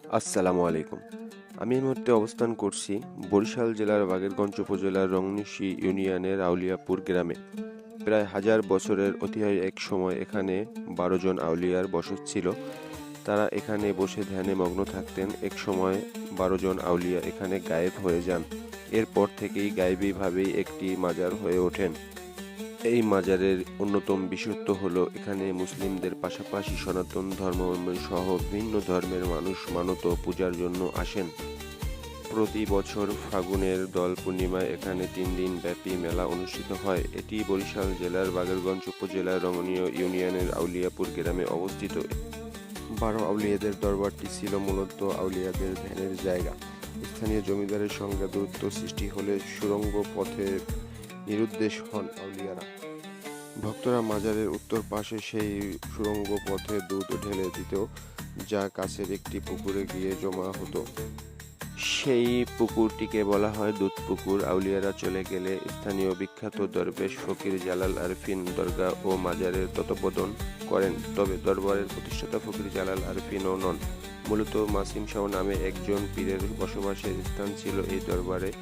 আসসালামু আলাইকুম। আমি এই মুহূর্তে অবস্থান করছি বরিশাল জেলার বাগেরগঞ্জ উপজেলার রংনিশি ইউনিয়নের আউলিয়াপুর গ্রামে। প্রায় 1000 বছরের ঐতিহাসিক এক সময় এখানে 12 জন আউলিয়ার বসত ছিল। তারা এখানে বসে ধ্যানে মগ্ন থাকতেন। এক সময় 12 জন আউলিয়া এখানে গায়েব হয়ে যান। এরপর থেকেই গায়েবীভাবেই একটি মাজার হয়ে ওঠেন। এই মাজারের অন্যতম বিশেষত্ব হলো এখানে মুসলিমদের পাশাপাশি সনাতন ধর্মাবলম্বী সহ বিভিন্ন ধর্মের মানুষ মানত পূজার জন্য আসেন। প্রতি বছর ফাগুনের দোল পূর্ণিমায় এখানে 3 দিন ব্যাপী মেলা অনুষ্ঠিত হয়। এটি বরিশাল জেলার বাগেরগঞ্জ উপজেলার রমণীয় ইউনিয়নের আউলিয়াপুর গ্রামে অবস্থিত। 12 আউলিয়াদের দরবারটি ছিল মূলত আউলিয়াদের ধ্যানের জায়গা। স্থানীয় জমিদারের সঙ্গে দূরত্ব সৃষ্টি হলে সুড়ঙ্গ পথে নিরুদ্দেশ হন আউলিয়ারা। ভক্তরা মাজারের উত্তর পাশে সেই সুড়ঙ্গ পথে দুধ ঢেলে দিত, যা কাছের একটি পুকুরে গিয়ে জমা হতো। সেই পুকুরটিকে বলা হয় দুধ পুকুর। আউলিয়ারা চলে গেলে স্থানীয় বিখ্যাত দরবেশ ফকির জালাল আরফিন দরগা ও মাজারের তত্ত্বাবধান করেন। তবে দরবারের প্রতিষ্ঠাতা ফকির জালাল আরফিনও নন, মূলত মাসিম শাহ নামে একজন পীরের বসবাসের স্থান ছিল এই দরবারে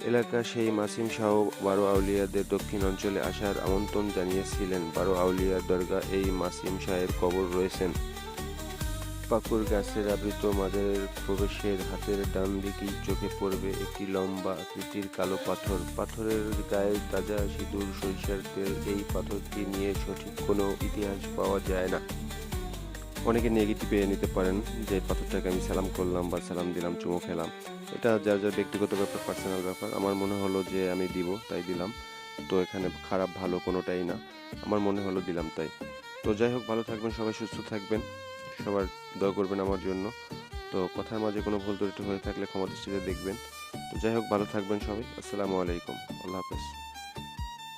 এলাকা। সেই মাসিম শাহ 12 আউলিয়াদের দক্ষিণ অঞ্চলে আসার আমন্ত্রণ জানিয়েছিলেন। 12 আউলিয়ার দরগা এই মাসিম শাহের কবর রয়েছেন। পাকুর গাছের আবৃত মাজারের প্রবেশের হাতের ডান দিকেই চোখে পড়বে একটি লম্বা আকৃতির কালো পাথর। পাথরের গায়ে তাজা সিঁদুর, সরিষার তেল। এই পাথরটি নিয়ে সঠিক কোনো ইতিহাস পাওয়া যায় না। অনেকে নেগেটিভে নিতে পারেন যে পাথরটাকে আমি সালাম করলাম বা সালাম দিলাম, চুমু খেলাম। এটা যার যার ব্যক্তিগত ব্যাপার, পার্সোনাল ব্যাপার। আমার মনে হলো যে আমি দিব, তাই দিলাম। তো এখানে খারাপ ভালো কোনোটাই না, আমার মনে হলো দিলাম তাই। তো যাই হোক, ভালো থাকবেন সবাই, সুস্থ থাকবেন, সবার দোয়া করবেন আমার জন্য। তো কথার মাঝে কোনো ভুল ত্রুটি হয়ে থাকলে ক্ষমা দৃষ্টিতে দেখবেন। তো যাই হোক, ভালো থাকবেন সবাই। আসসালামু আলাইকুম, আল্লাহ হাফেজ।